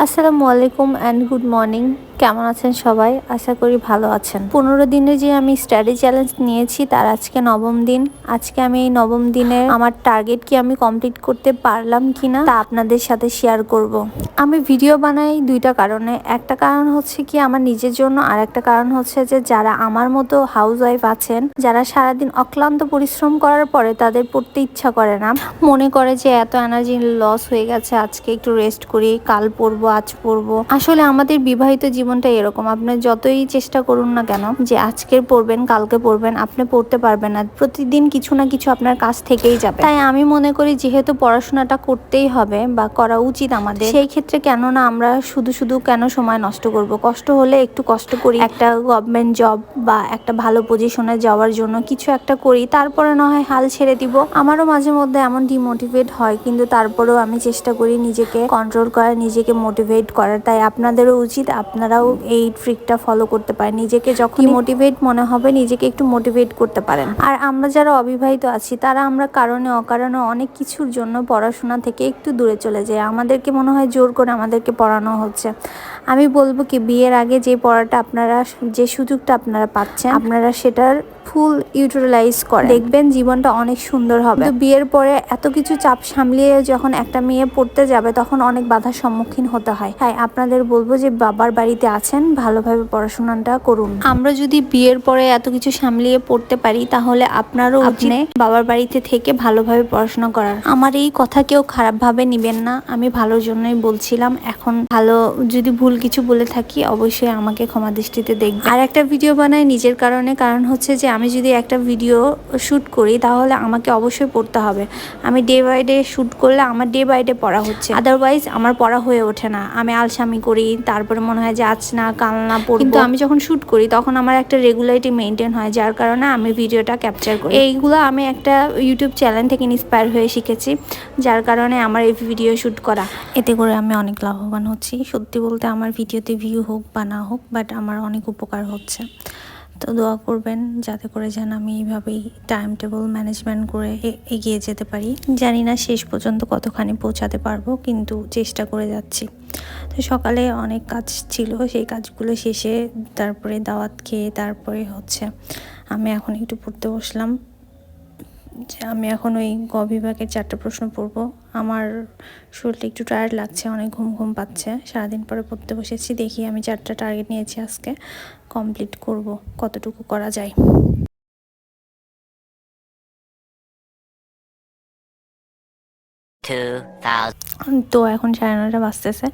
আসসালামু আলাইকুম and good morning. কেমন আছেন সবাই? আশা করি ভালো আছেন। 15 দিনে যে আমি স্টাডি চ্যালেঞ্জ নিয়েছি তার আজকে নবম দিন। আজকে আমি এই নবম দিনে আমার টার্গেট কি আমি কমপ্লিট করতে পারলাম কিনা তা আপনাদের সাথে শেয়ার করব। আমি ভিডিও বানাই দুইটা কারণে। একটা কারণ হচ্ছে কি আমার নিজের জন্য, আর একটা কারণ হচ্ছে যে যারা আমার মতো হাউস ওয়াইফ আছেন, যারা সারাদিন অক্লান্ত পরিশ্রম করার পরে তাদের পড়তে ইচ্ছা করে না, মনে করে যে এত এনার্জি লস হয়ে গেছে, আজকে একটু রেস্ট করি, কাল পড়বো, আজ পড়বো। আসলে আমাদের বিবাহিত জীবনটা এরকম, আপনি যতই চেষ্টা করুন না কেন যে আজকের পড়বেন কালকে পড়বেন, আপনি পড়তে পারবেন না। প্রতিদিন কিছু না কিছু আপনার কাছ থেকেই যাবে। তাই আমি মনে করি যেহেতু পড়াশোনাটা করতেই হবে বা করা উচিত আমাদের, সেই ক্ষেত্রে কেন না আমরা শুধু শুধু কেন সময় নষ্ট করব। কষ্ট হলে একটু কষ্ট করি, একটা গভর্নমেন্ট জব বা একটা ভালো পজিশনে যাওয়ার জন্য কিছু একটা করি, তারপরে না হয় হাল ছেড়ে দিব। আমারও মাঝে মধ্যে এমন ডিমোটিভেট হয়, কিন্তু তারপরেও আমি চেষ্টা করি নিজেকে কন্ট্রোল করার, নিজেকে মোটিভেট করার। তাই আপনাদেরও উচিত আপনারাও এই ট্রিকটা ফলো করতে পারেন। নিজেকে যখন মোটিভেট মনে হবে নিজেকে একটু মোটিভেট করতে পারেন। আর আমরা যারা অবিবাহিত আছি তারা আমরা কারণে অকারণে অনেক কিছুর জন্য পড়াশোনা থেকে একটু দূরে চলে যাই। আমাদেরকে মনে হয় জোর করে আমাদেরকে পড়ানো হচ্ছে। আমি বলবো কি, বিয়ের আগে যে পড়াটা আপনারা, যে সুযোগটা আপনারা পাচ্ছেন, আপনারা সেটার ফুল ইউটিলাইজ করেন, দেখবেন জীবনটা অনেক সুন্দর হবে। কিন্তু বিয়ের পরে এত কিছু চাপ সামলিয়ে যখন একটা মেয়ে পড়তে যাবে তখন অনেক বাধার সম্মুখীন হতে হয়। তাই আপনাদের বলবো যে বাবার বাড়িতে আছেন, ভালোভাবে পড়াশোনাটা করুন। আমরা যদি বিয়ের পরে এত কিছু সামলিয়ে পড়তে পারি তাহলে আপনারও উচিত বাবার বাড়িতে থেকে ভালোভাবে পড়াশোনা করার। আমার এই কথা কেউ খারাপভাবে নিবেন না, আমি ভালোর জন্যই বলছিলাম। এখন ভালো যদি ভুল কিছু বলে থাকি অবশ্যই আমাকে ক্ষমা দৃষ্টিতে দেখবেন। আর একটা ভিডিও বানাই নিজের কারণে, কারণ হচ্ছে যে আমি যদি একটা ভিডিও শ্যুট করি তাহলে আমাকে অবশ্যই পড়তে হবে। আমি ডে বাই ডে শ্যুট করলে আমার ডে বাই ডে পড়া হচ্ছে, আদারওয়াইজ আমার পড়া হয়ে ওঠে না। আমি আলসামি করি, তারপরে মনে হয় যে আজ না কাল না পড়বো। কিন্তু আমি যখন শ্যুট করি তখন আমার একটা রেগুলারিটি মেনটেন হয়, যার কারণে আমি ভিডিওটা ক্যাপচার করি। এইগুলো আমি একটা ইউটিউব চ্যানেল থেকে ইন্সপায়ার হয়ে শিখেছি, যার কারণে আমার এই ভিডিও শ্যুট করা। এতে করে আমি অনেক লাভবান হচ্ছি। সত্যি বলতে আমার ভিডিওতে ভিউ হোক বা না হোক, বাট আমার অনেক উপকার হচ্ছে। তো দোয়া করবেন যাতে করে যেন আমি এইভাবেই টাইম টেবিল ম্যানেজমেন্ট করে এগিয়ে যেতে পারি। জানি না শেষ পর্যন্ত কতখানি পৌঁছাতে পারবো, কিন্তু চেষ্টা করে যাচ্ছি। তো সকালে অনেক কাজ ছিল, সেই কাজগুলো শেষে তারপরে দাওয়াত খেয়ে তারপরে হচ্ছে আমি এখন একটু পড়তে বসলাম। যে আমি এখন ওই গ বিভাগের 4টা প্রশ্ন পড়বো। আমার শরীরটা একটু টায়ার্ড লাগছে, অনেক ঘুম ঘুম পাচ্ছে। সারাদিন পরে পড়তে বসেছি, দেখি আমি 4টা টার্গেট নিয়েছি আজকে, কমপ্লিট করব, কতটুকু করা যায়। তো এখন 9:30 বাজতেছে।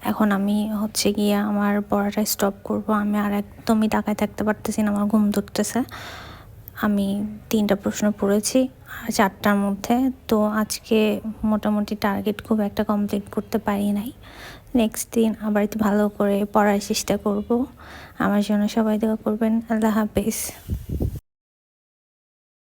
এখন আমি হচ্ছে গিয়ে আমার পড়াটা স্টপ করব। আমি আর একদমই তাকায় থাকতে পারতেছি না, আমার ঘুম ধরতেছে। আমি 3টা প্রশ্ন পড়েছি আর 4টার মধ্যে। তো আজকে মোটামুটি টার্গেট খুব একটা কমপ্লিট করতে পারি নাই। নেক্সট দিন আবার একটু ভালো করে পড়ার চেষ্টা করব। আমার জন্য সবাই দোয়া করবেন। আল্লাহ হাফেজ।